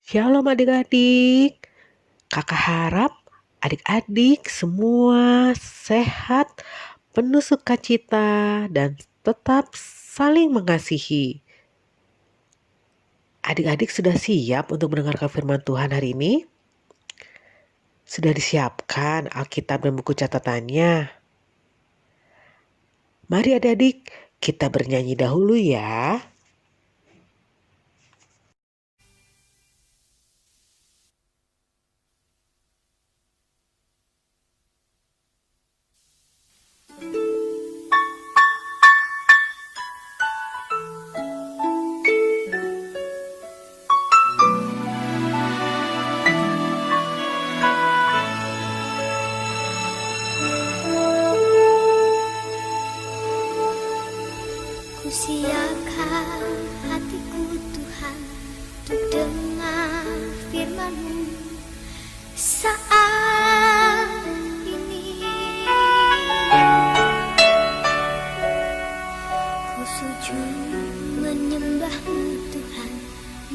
Shalom adik-adik. Kakak harap adik-adik semua sehat, penuh sukacita, dan tetap saling mengasihi. Adik-adik sudah siap untuk mendengarkan firman Tuhan hari ini? Sudah disiapkan Alkitab dan buku catatannya? Mari adik-adik kita bernyanyi dahulu ya. Ku siapkan hatiku Tuhan untuk dengar firman-Mu saat ini. Ku sujud menyembah-Mu Tuhan,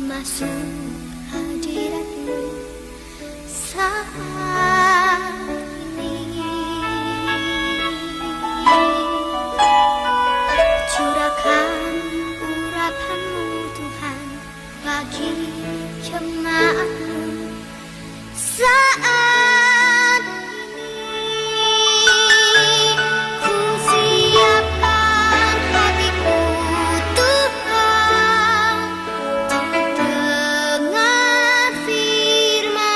masuk hadirat-Mu saat ini. Curahkan urapan-Mu Tuhan bagi jemaat-Mu saat ini. Ku siapkan hatiku Tuhan untuk dengar firman-Mu.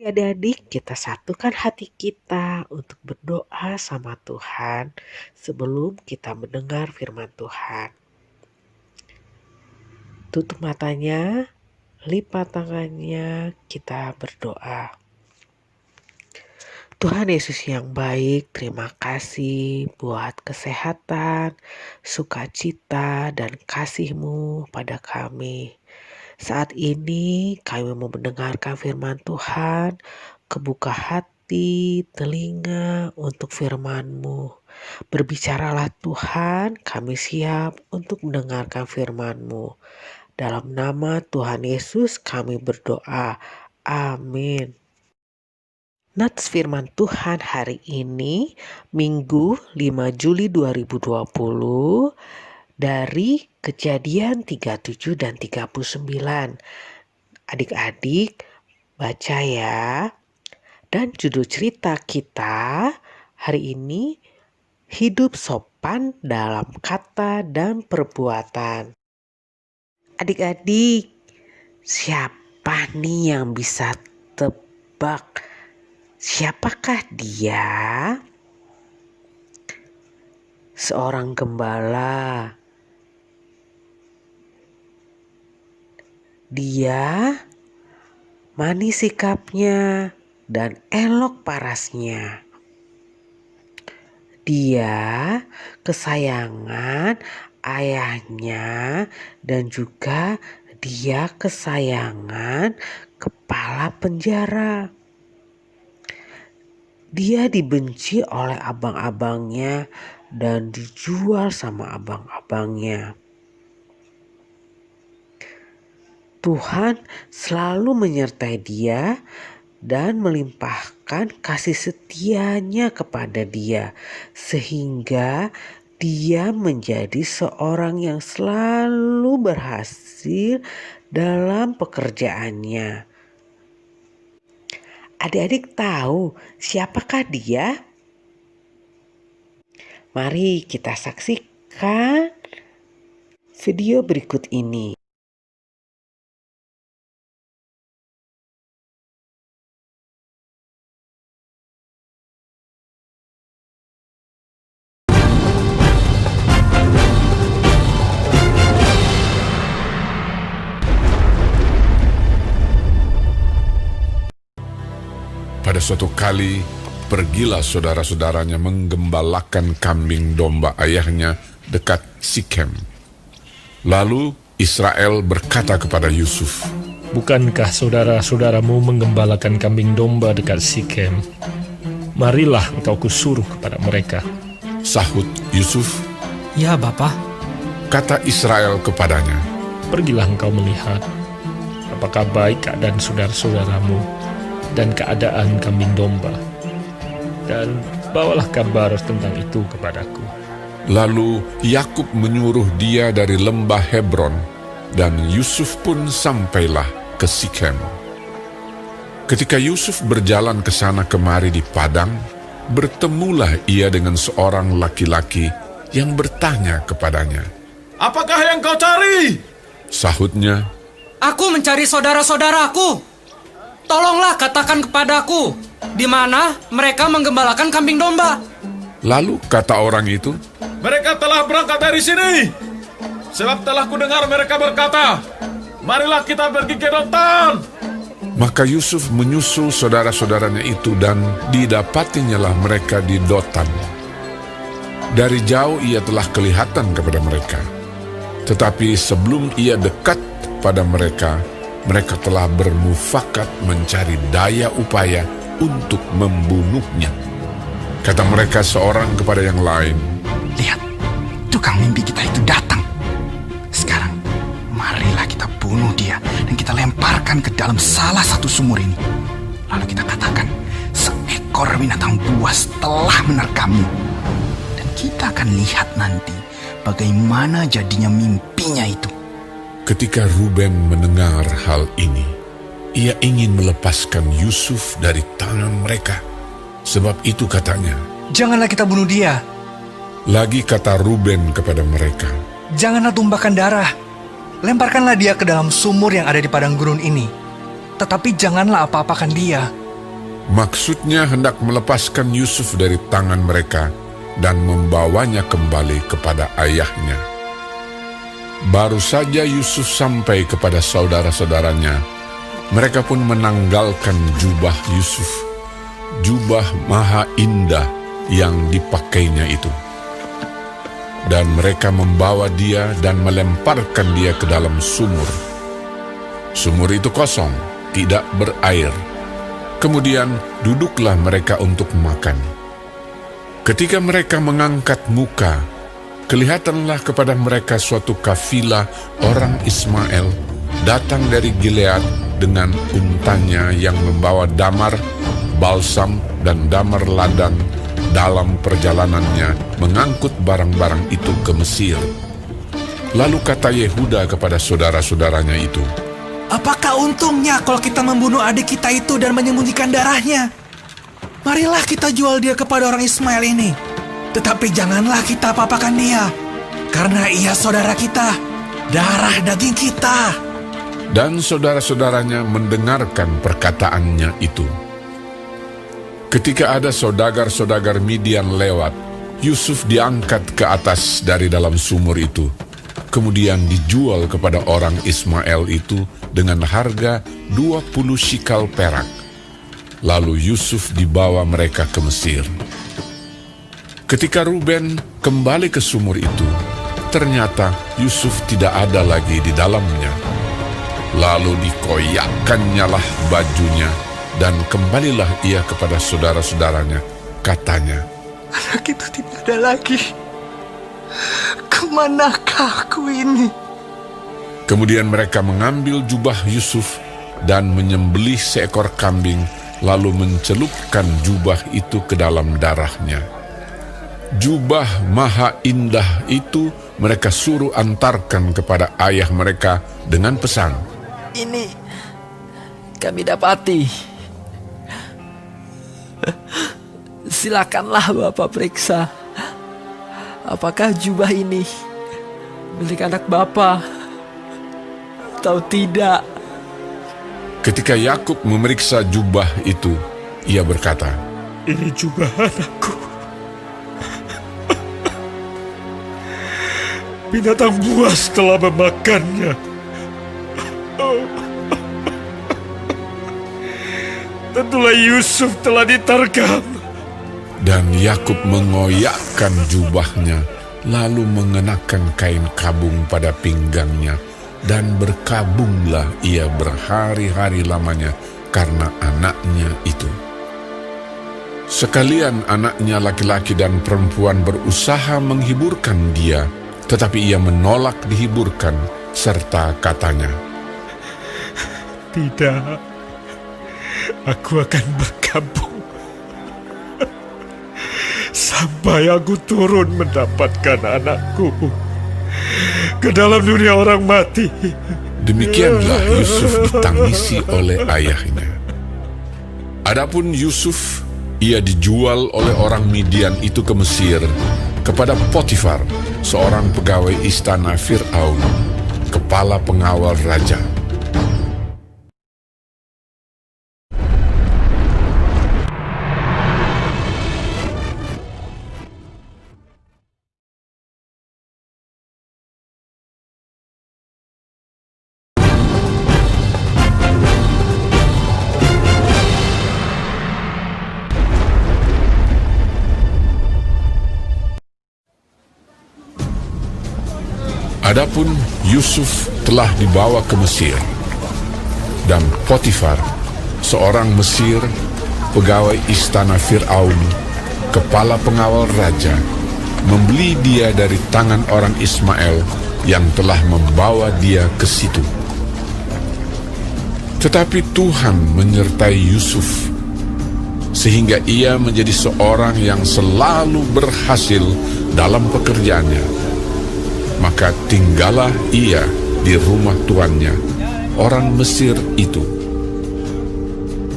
Adik-adik, kita satukan hati kita untuk berdoa sama Tuhan sebelum kita mendengar firman Tuhan. Tutup matanya, lipat tangannya, kita berdoa. Tuhan Yesus yang baik, terima kasih buat kesehatan, sukacita, dan kasih-Mu pada kami. Saat ini kami mau mendengarkan firman Tuhan, kebuka hati, telinga untuk firman-Mu. Berbicaralah Tuhan, kami siap untuk mendengarkan firman-Mu. Dalam nama Tuhan Yesus kami berdoa. Amin. Nats firman Tuhan hari ini, Minggu 5 Juli 2020, dari Kejadian 37 dan 39. Adik-adik baca ya. Dan judul cerita kita hari ini, hidup sopan dalam kata dan perbuatan. Adik-adik, siapa nih yang bisa tebak siapakah dia? Seorang gembala. Dia manis sikapnya dan elok parasnya. Dia kesayangan ayahnya dan juga dia kesayangan kepala penjara. Dia dibenci oleh abang-abangnya dan dijual sama abang-abangnya. Tuhan selalu menyertai dia dan melimpahkan kasih setianya kepada dia, sehingga dia menjadi seorang yang selalu berhasil dalam pekerjaannya. Adik-adik tahu siapakah dia? Mari kita saksikan video berikut ini. Pada suatu kali, pergilah saudara-saudaranya menggembalakan kambing domba ayahnya dekat Sikem. Lalu Israel berkata kepada Yusuf, "Bukankah saudara-saudaramu menggembalakan kambing domba dekat Sikem? Marilah engkau kusuruh kepada mereka." Sahut Yusuf, "Ya, Bapa." kata Israel kepadanya, "Pergilah engkau melihat apakah baik keadaan saudara-saudaramu dan keadaan kambing domba, dan bawalah kabar tentang itu kepadaku." Lalu Yakub menyuruh dia dari lembah Hebron, dan Yusuf pun sampailah ke Sikem. Ketika Yusuf berjalan ke sana kemari di padang, bertemulah ia dengan seorang laki-laki yang bertanya kepadanya. "Apakah yang kau cari?" Sahutnya, "Aku mencari saudara-saudaraku. Tolonglah katakan kepadaku, di mana mereka menggembalakan kambing domba." Lalu kata orang itu, "Mereka telah berangkat dari sini. Sebab telah kudengar mereka berkata, marilah kita pergi ke Dotan." maka Yusuf menyusul saudara-saudaranya itu dan didapatinyalah mereka di Dotan. Dari jauh ia telah kelihatan kepada mereka. Tetapi sebelum ia dekat pada mereka, mereka telah bermufakat mencari daya upaya untuk membunuhnya. Kata mereka seorang kepada yang lain, "Lihat, tukang mimpi kita itu datang. Sekarang, marilah kita bunuh dia dan kita lemparkan ke dalam salah satu sumur ini. Lalu kita katakan, seekor binatang buas telah menerkammu. Dan kita akan lihat nanti bagaimana jadinya mimpinya itu." ketika Ruben mendengar hal ini, ia ingin melepaskan Yusuf dari tangan mereka. Sebab itu katanya, "Janganlah kita bunuh dia. lagi kata Ruben kepada mereka, Janganlah tumpahkan darah. Lemparkanlah dia ke dalam sumur yang ada di padang gurun ini. Tetapi janganlah apa-apakan dia, Maksudnya hendak melepaskan Yusuf dari tangan mereka dan membawanya kembali kepada ayahnya. Baru saja Yusuf sampai kepada saudara-saudaranya, mereka pun menanggalkan jubah Yusuf, jubah maha indah yang dipakainya itu. Dan mereka membawa dia dan melemparkan dia ke dalam sumur. Sumur itu kosong, tidak berair. Kemudian duduklah mereka untuk makan. Ketika mereka mengangkat muka, kelihatanlah kepada mereka suatu kafilah orang Ismail datang dari Gilead dengan untanya yang membawa damar, balsam, dan damar ladang dalam perjalanannya mengangkut barang-barang itu ke Mesir. Lalu kata Yehuda kepada saudara-saudaranya itu, Apakah untungnya kalau kita membunuh adik kita itu dan menyembunyikan darahnya? Marilah kita jual dia kepada orang Ismail ini. Tetapi janganlah kita apa-apakan dia, karena ia saudara kita, darah daging kita. dan saudara-saudaranya mendengarkan perkataannya itu. Ketika ada saudagar-saudagar Midian lewat, Yusuf diangkat ke atas dari dalam sumur itu, kemudian dijual kepada orang Ismail itu dengan harga 20 shikal perak. Lalu Yusuf dibawa mereka ke Mesir. Ketika Ruben kembali ke sumur itu, ternyata Yusuf tidak ada lagi di dalamnya. Lalu dikoyakkannya lah bajunya, dan kembalilah ia kepada saudara-saudaranya. Katanya, Anak itu tidak ada lagi. Kemanakah aku ini? kemudian mereka mengambil jubah Yusuf dan menyembelih seekor kambing, lalu mencelupkan jubah itu ke dalam darahnya. Jubah maha indah itu mereka suruh antarkan kepada ayah mereka dengan pesan, Ini kami dapati. Silakanlah Bapak periksa, apakah jubah ini milik anak Bapak atau tidak. Ketika Yakub memeriksa jubah itu, ia berkata, Ini jubah anakku. Binatang buas telah memakannya. Tentulah Yusuf telah diterkam. dan Yakub mengoyakkan jubahnya, lalu mengenakan kain kabung pada pinggangnya, dan berkabunglah ia berhari-hari lamanya karena anaknya itu. Sekalian anaknya laki-laki dan perempuan berusaha menghiburkan dia, tetapi ia menolak dihiburkan, serta katanya, Tidak, aku akan berkabung sampai aku turun mendapatkan anakku ke dalam dunia orang mati. Demikianlah Yusuf ditangisi oleh ayahnya. Adapun Yusuf, ia dijual oleh orang Midian itu ke Mesir kepada Potifar, seorang pegawai istana Fir'aun, kepala pengawal raja. Adapun Yusuf telah dibawa ke Mesir, dan Potifar, seorang Mesir, pegawai istana Fir'aun, kepala pengawal raja, membeli dia dari tangan orang Ismail yang telah membawa dia ke situ. Tetapi Tuhan menyertai Yusuf, sehingga ia menjadi seorang yang selalu berhasil dalam pekerjaannya. Maka tinggallah ia di rumah tuannya, orang Mesir itu.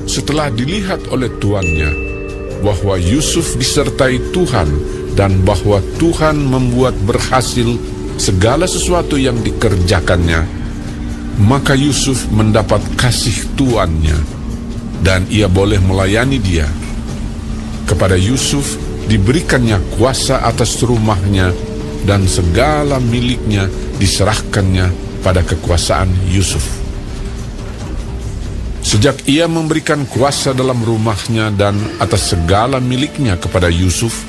Setelah dilihat oleh tuannya bahwa Yusuf disertai Tuhan dan bahwa Tuhan membuat berhasil segala sesuatu yang dikerjakannya, maka Yusuf mendapat kasih tuannya, dan ia boleh melayani dia. Kepada Yusuf diberikannya kuasa atas rumahnya, dan segala miliknya diserahkannya pada kekuasaan Yusuf. Sejak ia memberikan kuasa dalam rumahnya dan atas segala miliknya kepada Yusuf,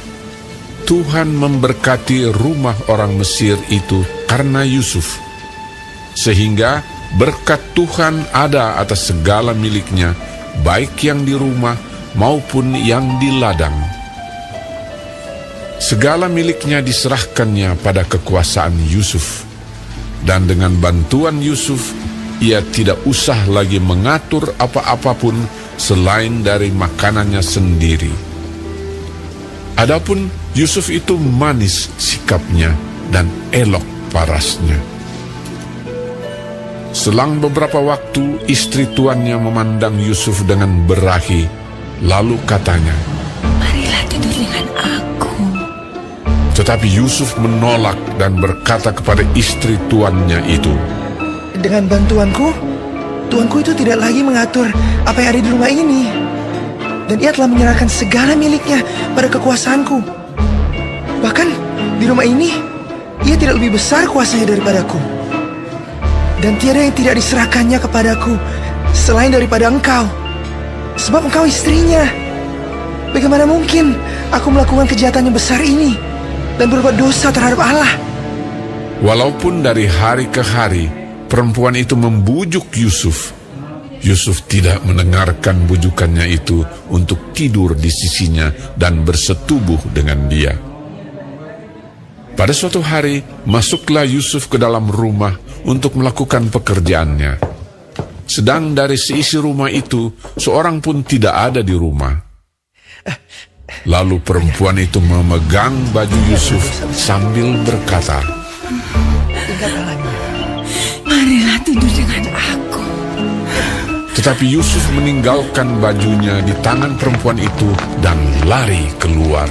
Tuhan memberkati rumah orang Mesir itu karena Yusuf, sehingga berkat Tuhan ada atas segala miliknya, baik yang di rumah maupun yang di ladang. Segala miliknya diserahkannya pada kekuasaan Yusuf, dan dengan bantuan Yusuf, ia tidak usah lagi mengatur apa-apapun selain dari makanannya sendiri. Adapun Yusuf itu manis sikapnya dan elok parasnya. Selang beberapa waktu, istri tuannya memandang Yusuf dengan berahi, lalu katanya, Marilah tidur dengan aku. tetapi Yusuf menolak dan berkata kepada istri tuannya itu, Dengan bantuanku, tuanku itu tidak lagi mengatur apa yang ada di rumah ini. Dan ia telah menyerahkan segala miliknya pada kekuasaanku. Bahkan di rumah ini, ia tidak lebih besar kuasanya daripadaku. Dan tiada yang tidak diserahkannya kepadaku selain daripada engkau, sebab engkau istrinya. Bagaimana mungkin aku melakukan kejahatan yang besar ini dan berbuat dosa terhadap Allah? Walaupun dari hari ke hari perempuan itu membujuk Yusuf, Yusuf tidak mendengarkan bujukannya itu untuk tidur di sisinya dan bersetubuh dengan dia. Pada suatu hari, masuklah Yusuf ke dalam rumah untuk melakukan pekerjaannya. Sedang dari seisi rumah itu, seorang pun tidak ada di rumah. Lalu perempuan itu memegang baju Yusuf sambil berkata, Marilah tidur dengan aku. tetapi Yusuf meninggalkan bajunya di tangan perempuan itu dan lari keluar.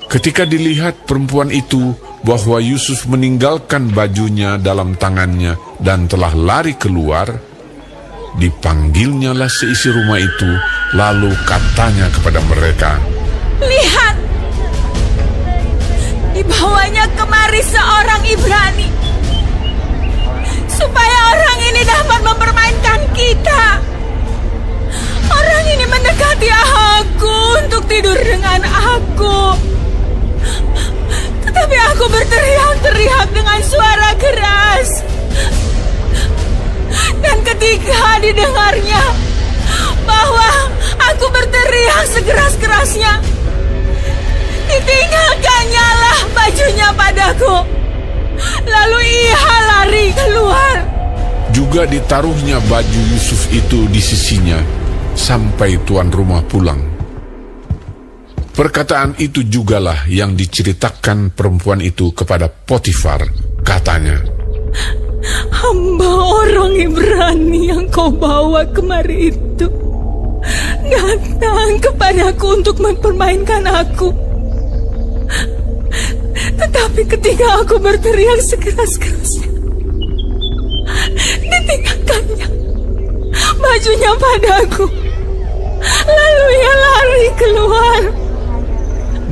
Ketika dilihat perempuan itu bahwa Yusuf meninggalkan bajunya dalam tangannya dan telah lari keluar, dipanggilnyalah seisi rumah itu, lalu katanya kepada mereka, Lihat, dibawanya kemari seorang Ibrani, supaya orang ini dapat mempermainkan kita. Orang ini mendekati aku untuk tidur dengan aku. Tetapi aku berteriak-teriak dengan suara keras. Dan ketika didengarnya bahwa aku berteriak sekeras-kerasnya, ditinggalkannya lah bajunya padaku. Lalu ia lari keluar. juga ditaruhnya baju Yusuf itu di sisinya sampai tuan rumah pulang. Perkataan itu jugalah yang diceritakan perempuan itu kepada Potifar. Katanya, Hamba orang Ibrani yang kau bawa kemari itu datang kepadaku untuk mempermainkan aku. Tetapi ketika aku berteriak sekeras-kerasnya, ditinggalkannya bajunya padaku. Lalu ia lari keluar.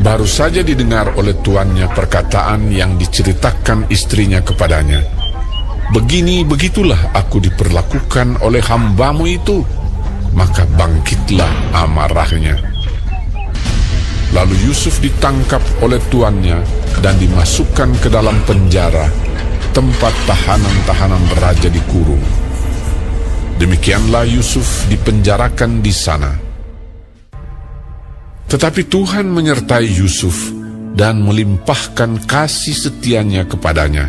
baru saja didengar oleh tuannya perkataan yang diceritakan istrinya kepadanya. Begitulah aku diperlakukan oleh hambamu itu. Maka bangkitlah amarahnya. Lalu Yusuf ditangkap oleh tuannya dan dimasukkan ke dalam penjara, tempat tahanan-tahanan raja dikurung. Demikianlah Yusuf dipenjarakan di sana. Tetapi Tuhan menyertai Yusuf dan melimpahkan kasih setianya kepadanya,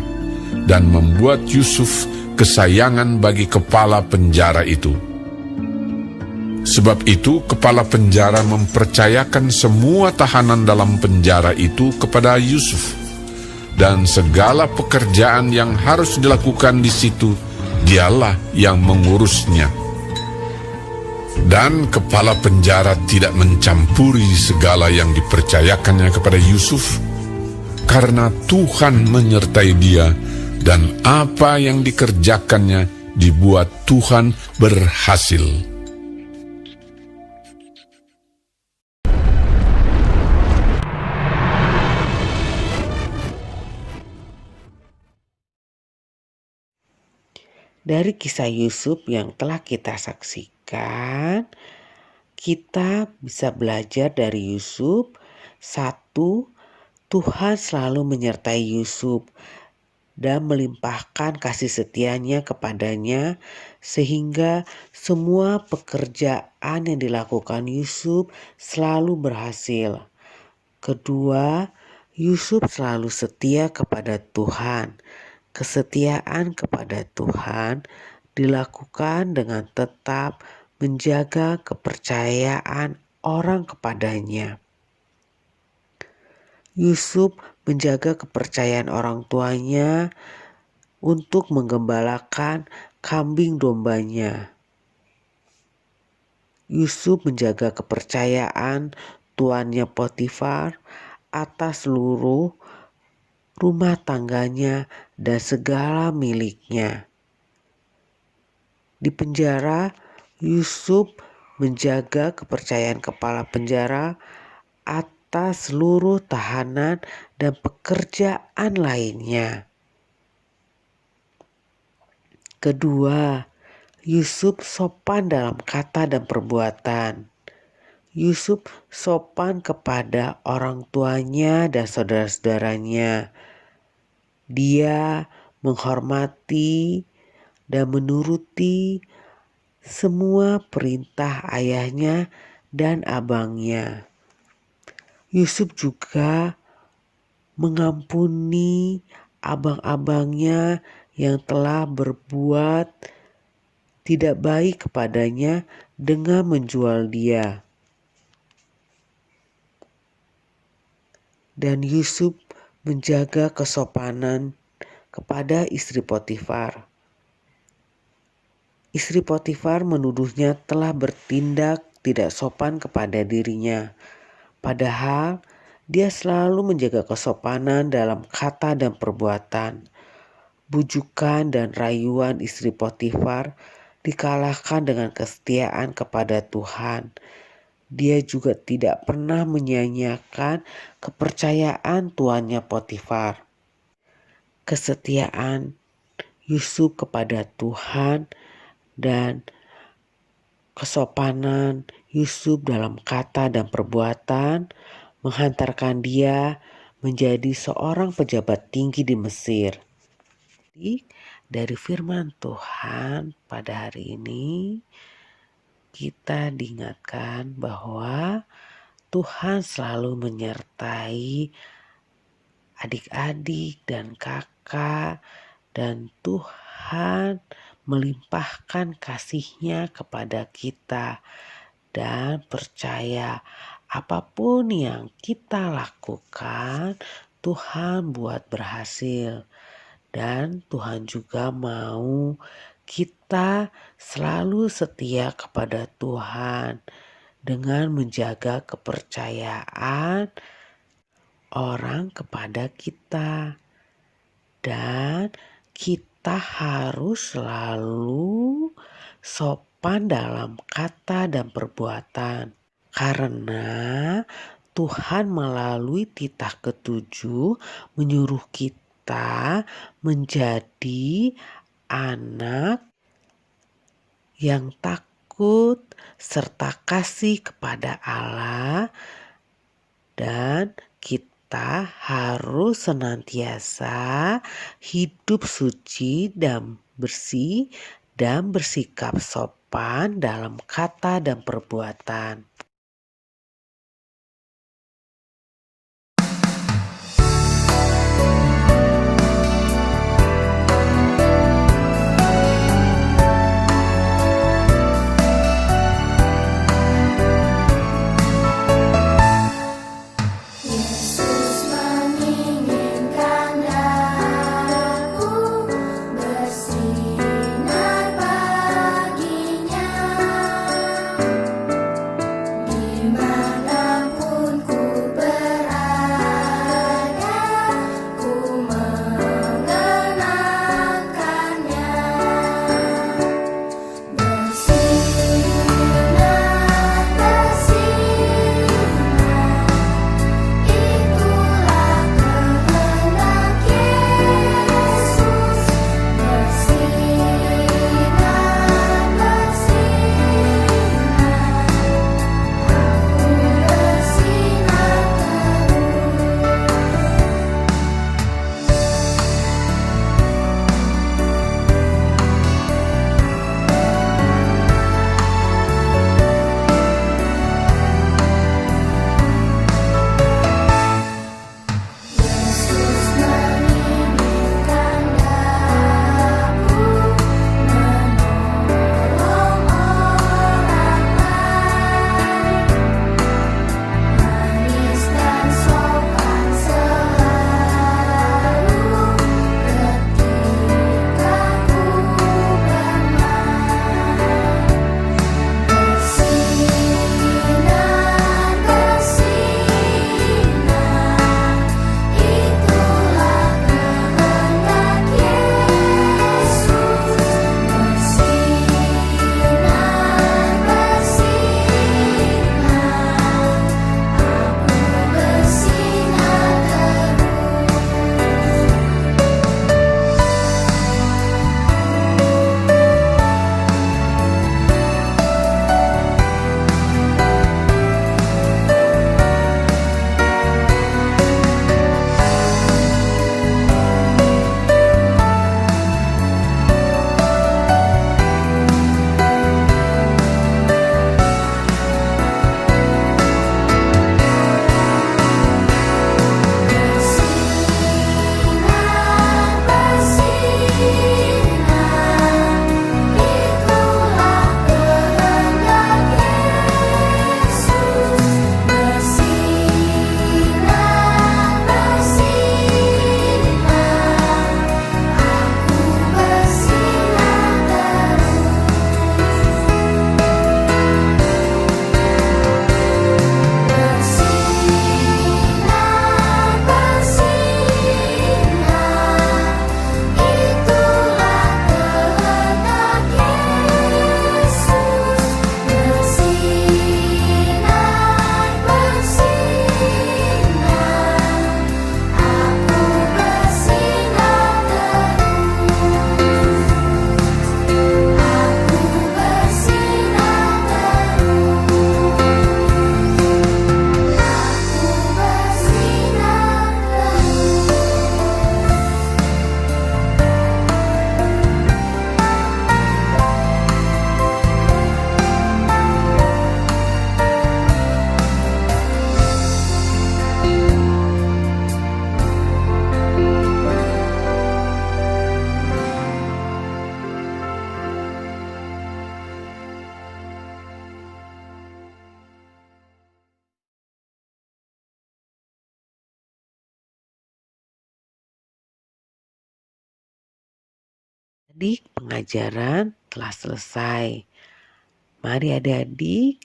dan membuat Yusuf kesayangan bagi kepala penjara itu. Sebab itu kepala penjara mempercayakan semua tahanan dalam penjara itu kepada Yusuf, dan segala pekerjaan yang harus dilakukan di situ dialah yang mengurusnya. Dan kepala penjara tidak mencampuri segala yang dipercayakannya kepada Yusuf, karena Tuhan menyertai dia, dan apa yang dikerjakannya dibuat Tuhan berhasil. Dari kisah Yusuf yang telah kita saksikan, kita bisa belajar dari Yusuf. 1. Tuhan selalu menyertai Yusuf dan melimpahkan kasih setianya kepadanya sehingga semua pekerjaan yang dilakukan Yusuf selalu berhasil. Kedua, Yusuf selalu setia kepada Tuhan. Kesetiaan kepada Tuhan dilakukan dengan tetap menjaga kepercayaan orang kepadanya. Yusuf menjaga kepercayaan orang tuanya untuk menggembalakan kambing dombanya. Yusuf menjaga kepercayaan tuannya Potifar atas seluruh rumah tangganya dan segala miliknya. Di penjara, Yusuf menjaga kepercayaan kepala penjara atas seluruh tahanan dan pekerjaan lainnya. Kedua, Yusuf sopan dalam kata dan perbuatan. Yusuf sopan kepada orang tuanya dan saudara-saudaranya. Dia menghormati dan menuruti semua perintah ayahnya dan abangnya. Yusuf juga mengampuni abang-abangnya yang telah berbuat tidak baik kepadanya dengan menjual dia. Dan Yusuf menjaga kesopanan kepada istri Potifar. Istri Potifar menuduhnya telah bertindak tidak sopan kepada dirinya. Padahal dia selalu menjaga kesopanan dalam kata dan perbuatan. Bujukan dan rayuan istri Potifar dikalahkan dengan kesetiaan kepada Tuhan. Dia juga tidak pernah menyia-nyiakan kepercayaan tuannya Potifar. Kesetiaan Yusuf kepada Tuhan dan kesopanan Yusuf dalam kata dan perbuatan menghantarkan dia menjadi seorang pejabat tinggi di Mesir. Dari firman Tuhan pada hari ini kita diingatkan bahwa Tuhan selalu menyertai adik-adik dan kakak, dan Tuhan melimpahkan kasih-Nya kepada kita, dan percaya apapun yang kita lakukan Tuhan buat berhasil. Dan Tuhan juga mau kita selalu setia kepada Tuhan dengan menjaga kepercayaan orang kepada kita. Dan kita harus selalu sopan dalam kata dan perbuatan. Karena Tuhan melalui titah ke-7 menyuruh kita menjadi anak yang takut serta kasih kepada Allah, dan kita harus senantiasa hidup suci dan bersih dan bersikap sopan dalam kata dan perbuatan. Bersinar baginya Adik, pengajaran telah selesai. Mari adik-adik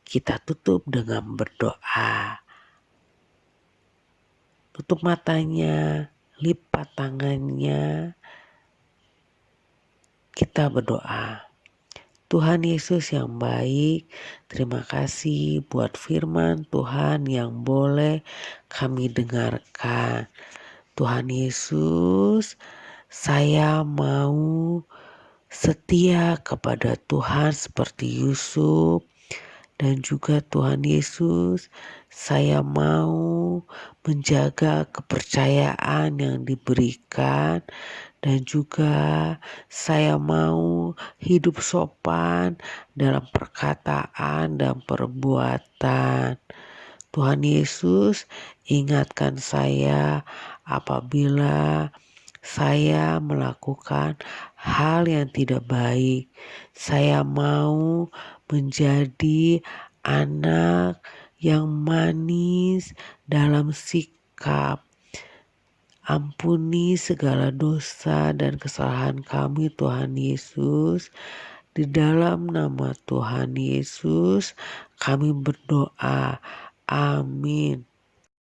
kita tutup dengan berdoa. Tutup matanya, lipat tangannya. Kita berdoa. Tuhan Yesus yang baik, terima kasih buat firman Tuhan yang boleh kami dengarkan. Tuhan Yesus, saya mau setia kepada Tuhan seperti Yusuf. Dan juga Tuhan Yesus, saya mau menjaga kepercayaan yang diberikan. Dan juga saya mau hidup sopan dalam perkataan dan perbuatan. Tuhan Yesus, ingatkan saya apabila saya melakukan hal yang tidak baik. Saya mau menjadi anak yang manis dalam sikap. Ampuni segala dosa dan kesalahan kami Tuhan Yesus. Di dalam nama Tuhan Yesus kami berdoa. Amin.